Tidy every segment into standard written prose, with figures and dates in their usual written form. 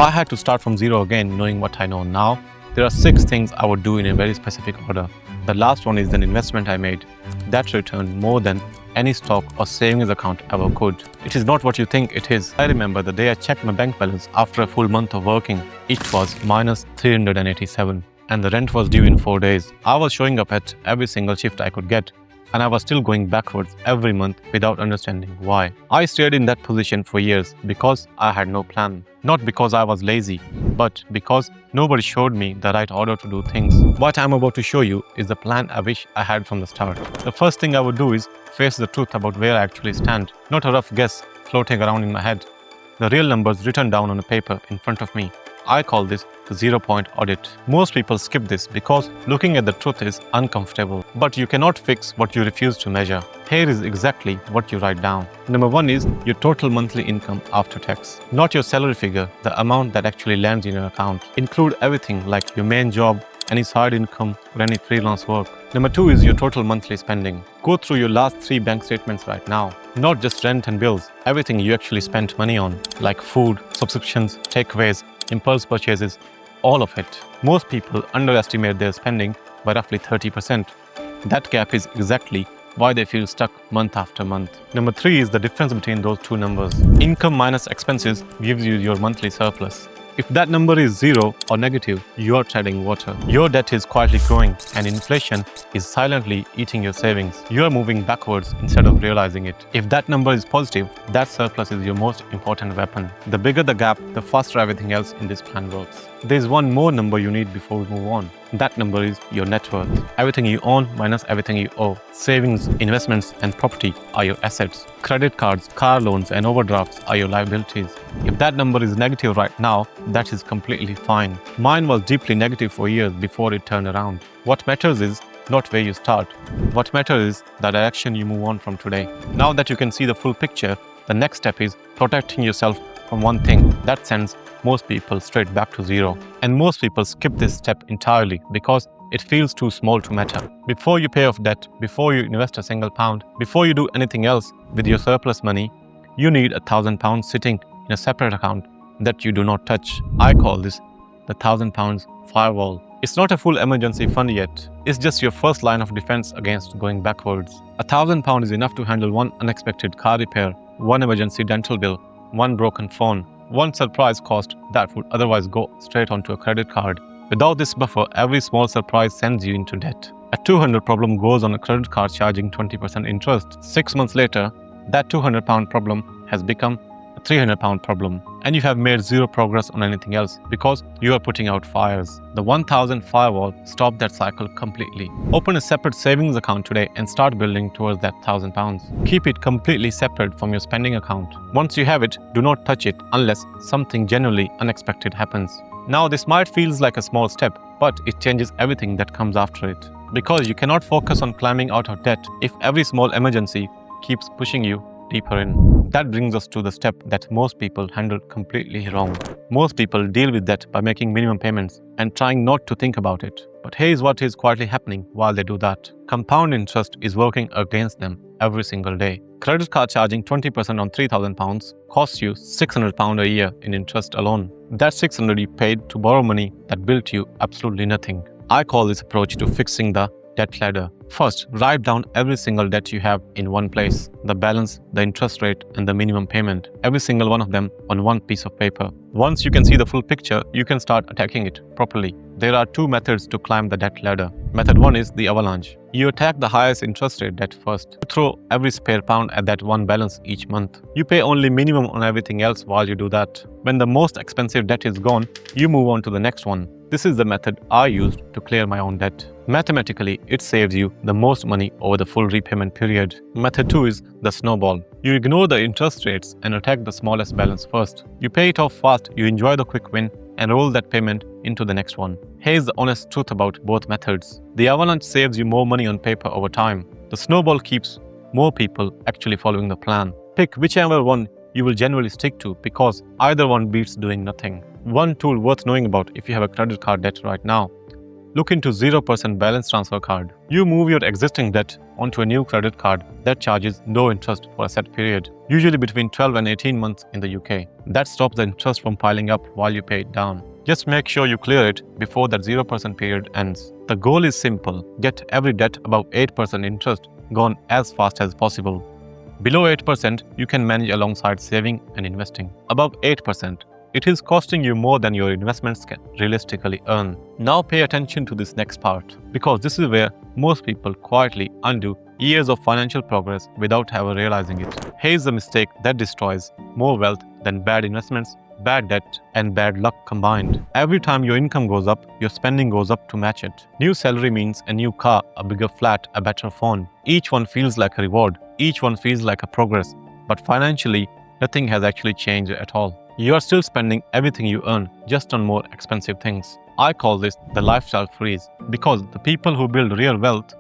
If I had to start from zero again, knowing what I know now, there are 6 things I would do in a very specific order. The last one is an investment I made that returned more than any stock or savings account ever could. It is not what you think it is. I remember the day I checked my bank balance after a full month of working. It was minus 387 and the rent was due in 4 days. I was showing up at every single shift I could get, and I was still going backwards every month without understanding why. I stayed in that position for years because I had no plan. Not because I was lazy, but because nobody showed me the right order to do things. What I'm about to show you is the plan I wish I had from the start. The first thing I would do is face the truth about where I actually stand, not a rough guess floating around in my head. The real numbers written down on a paper in front of me. I call this the 0 point audit. Most people skip this because looking at the truth is uncomfortable. But you cannot fix what you refuse to measure. Here is exactly what you write down. Number 1 is your total monthly income after tax. Not your salary figure, the amount that actually lands in your account. Include everything like your main job, any side income, or any freelance work. Number 2 is your total monthly spending. Go through your last 3 bank statements right now. Not just rent and bills, everything you actually spent money on, like food, subscriptions, takeaways, impulse purchases, all of it. Most people underestimate their spending by roughly 30%. That gap is exactly why they feel stuck month after month. Number 3 is the difference between those two numbers. Income minus expenses gives you your monthly surplus. If that number is 0 or negative, you are treading water. Your debt is quietly growing and inflation is silently eating your savings. You are moving backwards instead of realizing it. If that number is positive, that surplus is your most important weapon. The bigger the gap, the faster everything else in this plan works. There is one more number you need before we move on. That number is your net worth. Everything you own minus everything you owe. Savings, investments, and property are your assets. Credit cards, car loans, and overdrafts are your liabilities. If that number is negative right now, that is completely fine. Mine was deeply negative for years before it turned around. What matters is not where you start. What matters is the direction you move on from today. Now that you can see the full picture, the next step is protecting yourself from one thing that sends most people straight back to zero. And most people skip this step entirely because it feels too small to matter. Before you pay off debt, before you invest a single pound, before you do anything else with your surplus money, you need £1,000 sitting in a separate account that you do not touch. I call this the £1,000 firewall. It's not a full emergency fund yet. It's just your first line of defense against going backwards. £1,000 is enough to handle one unexpected car repair, one emergency dental bill, one broken phone, one surprise cost that would otherwise go straight onto a credit card. Without this buffer, every small surprise sends you into debt. A 200 problem goes on a credit card charging 20% interest. 6 months later, that £200 problem has become a £300 problem, and you have made zero progress on anything else because you are putting out fires. The 1000 firewall stopped that cycle completely. Open a separate savings account today and start building towards that £1,000. Keep it completely separate from your spending account. Once you have it, do not touch it unless something genuinely unexpected happens. Now this might feel like a small step, but it changes everything that comes after it. Because you cannot focus on climbing out of debt if every small emergency keeps pushing you deeper in. That brings us to the step that most people handle completely wrong. Most people deal with debt by making minimum payments and trying not to think about it. But here's what is quietly happening while they do that. Compound interest is working against them every single day. Credit card charging 20% on £3,000 costs you £600 a year in interest alone. That's $600 you paid to borrow money that built you absolutely nothing. I call this approach to fixing the debt ladder. First, write down every single debt you have in one place. The balance, the interest rate, and the minimum payment. Every single one of them on one piece of paper. Once you can see the full picture, you can start attacking it properly. There are 2 methods to climb the debt ladder. Method 1 is the avalanche. You attack the highest interest rate debt first. You throw every spare pound at that one balance each month. You pay only minimum on everything else while you do that. When the most expensive debt is gone, you move on to the next one. This is the method I used to clear my own debt. Mathematically, it saves you the most money over the full repayment period. Method 2 is the snowball. You ignore the interest rates and attack the smallest balance first. You pay it off fast, you enjoy the quick win, and roll that payment into the next one. Here's the honest truth about both methods. The avalanche saves you more money on paper over time. The snowball keeps more people actually following the plan. Pick whichever one you will generally stick to because either one beats doing nothing. One tool worth knowing about if you have a credit card debt right now Look into 0% balance transfer card. You move your existing debt onto a new credit card that charges no interest for a set period, usually between 12 and 18 months in the UK. That stops the interest from piling up while you pay it down. Just make sure you clear it before that 0% period ends. The goal is simple: get every debt above 8% interest gone as fast as possible. Below 8%, you can manage alongside saving and investing. Above 8%, it is costing you more than your investments can realistically earn. Now pay attention to this next part, because this is where most people quietly undo years of financial progress without ever realizing it. Here's the mistake that destroys more wealth than bad investments, bad debt, and bad luck combined. Every time your income goes up, your spending goes up to match it. New salary means a new car, a bigger flat, a better phone. Each one feels like a reward. Each one feels like a progress. But financially, nothing has actually changed at all. You are still spending everything you earn, just on more expensive things. I call this the lifestyle freeze, because the people who build real wealth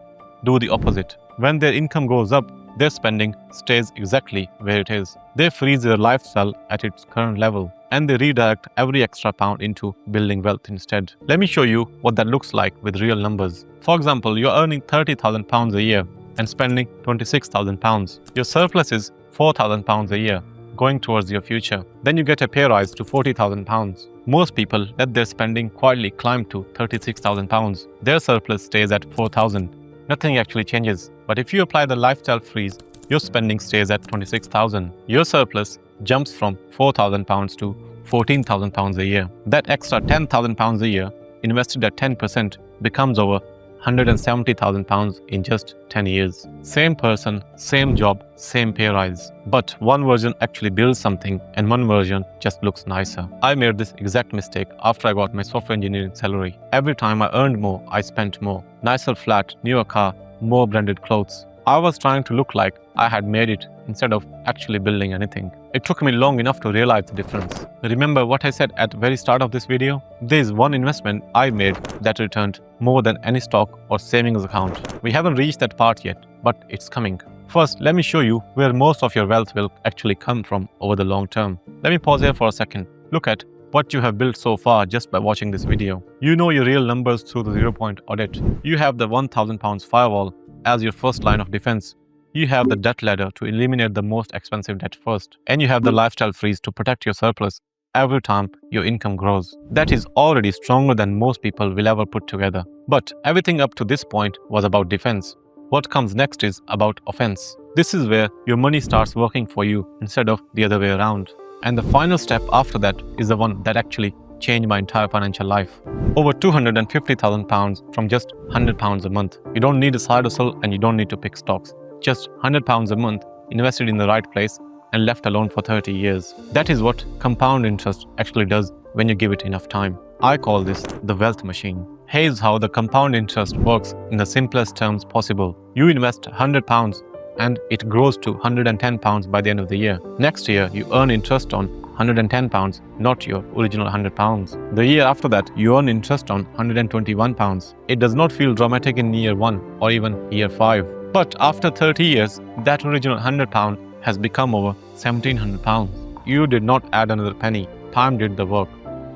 do the opposite. When their income goes up, their spending stays exactly where it is. They freeze their lifestyle at its current level, and they redirect every extra pound into building wealth instead. Let me show you what that looks like with real numbers. For example, you're earning £30,000 a year and spending £26,000. Your surplus is £4,000 a year, going towards your future. Then you get a pay rise to £40,000. Most people let their spending quietly climb to £36,000. Their surplus stays at £4,000. Nothing actually changes. But if you apply the lifestyle freeze, your spending stays at £26,000. Your surplus jumps from £4,000 to £14,000 a year. That extra £10,000 a year invested at 10% becomes over £170,000 in just 10 years. Same person, same job, same pay rise. But one version actually builds something and one version just looks nicer. I made this exact mistake after I got my software engineering salary. Every time I earned more, I spent more. Nicer flat, newer car, more branded clothes. I was trying to look like I had made it instead of actually building anything. It took me long enough to realize the difference. Remember what I said at the very start of this video? There is one investment I made that returned more than any stock or savings account. We haven't reached that part yet, but it's coming. First, let me show you where most of your wealth will actually come from over the long term. Let me pause here for a second. Look at what you have built so far just by watching this video. You know your real numbers through the 0 Point Audit. You have the £1,000 firewall as your first line of defense. You have the debt ladder to eliminate the most expensive debt first. And you have the lifestyle freeze to protect your surplus every time your income grows. That is already stronger than most people will ever put together. But everything up to this point was about defense. What comes next is about offense. This is where your money starts working for you instead of the other way around. And the final step after that is the one that actually changed my entire financial life. Over £250,000 from just £100 a month. You don't need a side hustle and you don't need to pick stocks. Just £100 a month invested in the right place and left alone for 30 years. That is what compound interest actually does when you give it enough time. I call this the wealth machine. Here's how the compound interest works in the simplest terms possible. You invest £100 and it grows to £110 by the end of the year. Next year, you earn interest on £110, not your original £100. The year after that, you earn interest on £121. It does not feel dramatic in year 1 or even year 5. But after 30 years, that original £100 has become over £1,700. You did not add another penny. Time did the work.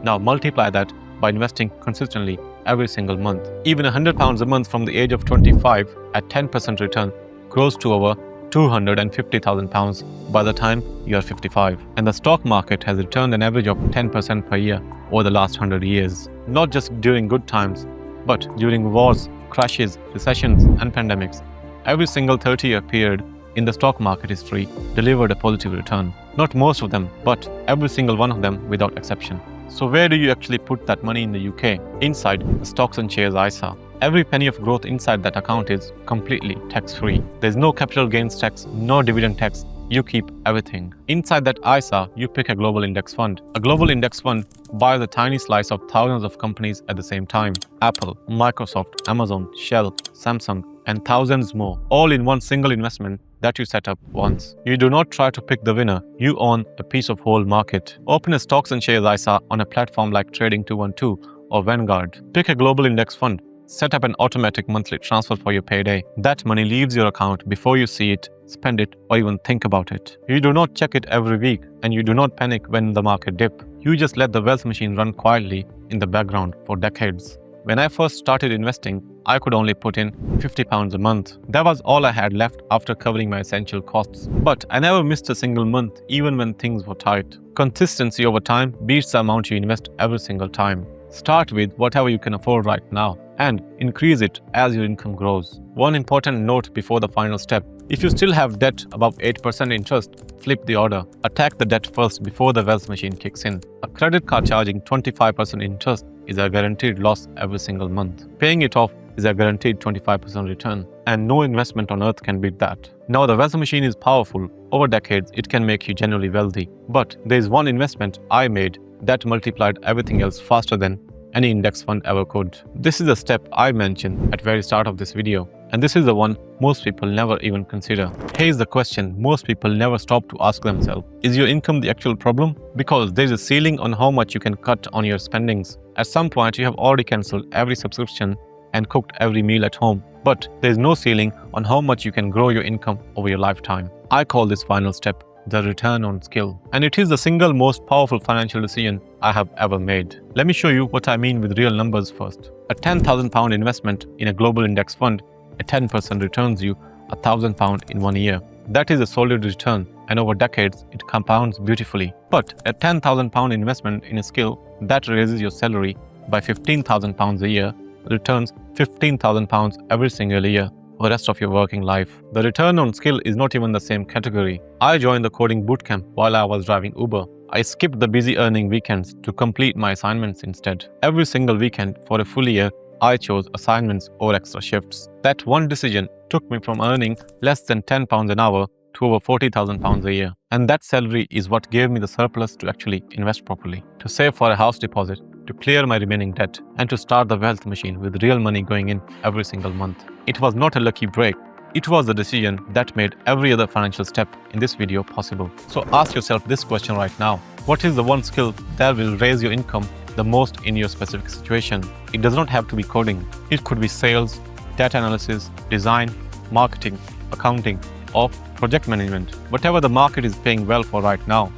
Now multiply that by investing consistently every single month. Even £100 a month from the age of 25 at 10% return grows to over £250,000 by the time you are 55. And the stock market has returned an average of 10% per year over the last 100 years. Not just during good times, but during wars, crashes, recessions, and pandemics. Every single 30-year period in the stock market history delivered a positive return. Not most of them, but every single one of them without exception. So where do you actually put that money in the UK? Inside the stocks and shares ISA. Every penny of growth inside that account is completely tax-free. There's no capital gains tax, no dividend tax. You keep everything. Inside that ISA, you pick a global index fund. A global index fund buys a tiny slice of thousands of companies at the same time. Apple, Microsoft, Amazon, Shell, Samsung, and thousands more, all in one single investment that you set up once. You do not try to pick the winner, you own a piece of whole market. Open a stocks and shares ISA on a platform like Trading 212 or Vanguard. Pick a global index fund. Set up an automatic monthly transfer for your payday. That money leaves your account before you see it, spend it, or even think about it. You do not check it every week, and you do not panic when the market dips. You just let the wealth machine run quietly in the background for decades. When I first started investing, I could only put in £50 a month. That was all I had left after covering my essential costs. But I never missed a single month, even when things were tight. Consistency over time beats the amount you invest every single time. Start with whatever you can afford right now and increase it as your income grows. One important note before the final step: if you still have debt above 8% interest, flip the order. Attack the debt first before the wealth machine kicks in. A credit card charging 25% interest is a guaranteed loss every single month. Paying it off is a guaranteed 25% return, and no investment on earth can beat that. Now, the wealth machine is powerful. Over decades, it can make you genuinely wealthy. But there is one investment I made that multiplied everything else faster than any index fund ever could. This is the step I mentioned at the very start of this video, and this is the one most people never even consider. Here's the question most people never stop to ask themselves: is your income the actual problem? Because there's a ceiling on how much you can cut on your spendings. At some point, you have already cancelled every subscription and cooked every meal at home, but there's no ceiling on how much you can grow your income over your lifetime. I call this final step the return on skill, and it is the single most powerful financial decision I have ever made. Let me show you what I mean with real numbers first. A £10,000 investment in a global index fund at 10% returns you £1,000 in 1 year. That is a solid return, and over decades it compounds beautifully. But a £10,000 investment in a skill that raises your salary by £15,000 a year returns £15,000 every single year for the rest of your working life. The return on skill is not even the same category. I joined the coding bootcamp while I was driving Uber. I skipped the busy earning weekends to complete my assignments instead. Every single weekend for a full year, I chose assignments over extra shifts. That one decision took me from earning less than £10 an hour to over £40,000 a year. And that salary is what gave me the surplus to actually invest properly, to save for a house deposit, to clear my remaining debt, and to start the wealth machine with real money going in every single month. It was not a lucky break. It was the decision that made every other financial step in this video possible. So ask yourself this question right now: what is the one skill that will raise your income the most in your specific situation? It does not have to be coding. It could be sales, data analysis, design, marketing, accounting, or project management. Whatever the market is paying well for right now,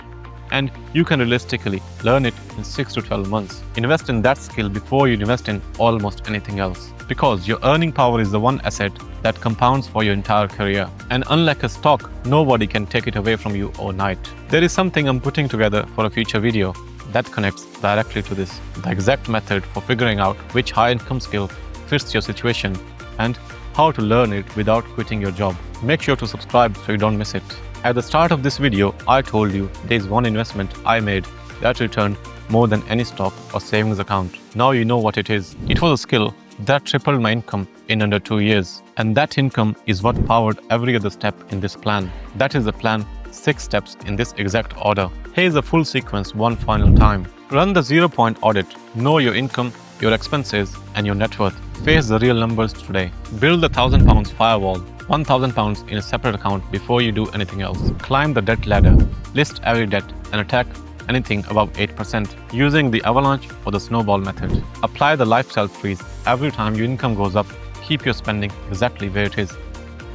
and you can realistically learn it in 6 to 12 months. Invest in that skill before you invest in almost anything else, because your earning power is the one asset that compounds for your entire career. And unlike a stock, nobody can take it away from you overnight. There is something I'm putting together for a future video that connects directly to this: the exact method for figuring out which high income skill fits your situation and how to learn it without quitting your job. Make sure to subscribe so you don't miss it. At the start of this video, I told you there's one investment I made that returned more than any stock or savings account. Now you know what it is. It was a skill that tripled my income in under 2 years. And that income is what powered every other step in this plan. That is the plan, 6 steps in this exact order. Here's the full sequence one final time. Run the 0 point audit. Know your income, your expenses, and your net worth. Face the real numbers today. Build the £1,000 firewall. £1,000 in a separate account before you do anything else. Climb the debt ladder. List every debt and attack anything above 8% using the avalanche or the snowball method. Apply the lifestyle freeze. Every time your income goes up, keep your spending exactly where it is.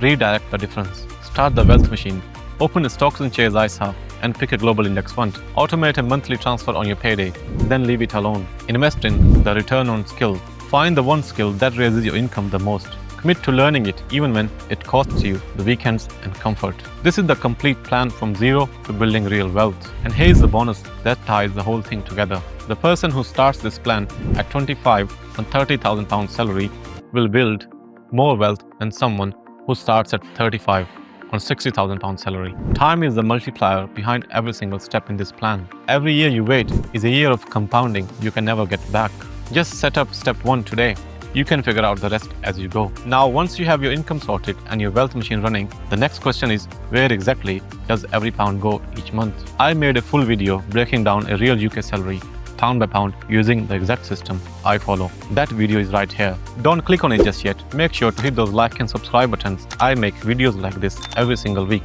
Redirect the difference. Start the wealth machine. Open a stocks and shares ISA and pick a global index fund. Automate a monthly transfer on your payday, then leave it alone. Invest in the return on skill. Find the one skill that raises your income the most. Commit to learning it even when it costs you the weekends and comfort. This is the complete plan from zero to building real wealth. And here's the bonus that ties the whole thing together. The person who starts this plan at 25 and £30,000 salary will build more wealth than someone who starts at 35 on £60,000 salary. Time is the multiplier behind every single step in this plan. Every year you wait is a year of compounding you can never get back. Just set up step 1 today. You can figure out the rest as you go. Now, once you have your income sorted and your wealth machine running, the next question is, where exactly does every pound go each month? I made a full video breaking down a real UK salary, pound by pound, using the exact system I follow. That video is right here. Don't click on it just yet. Make sure to hit those like and subscribe buttons. I make videos like this every single week.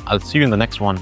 I'll see you in the next one.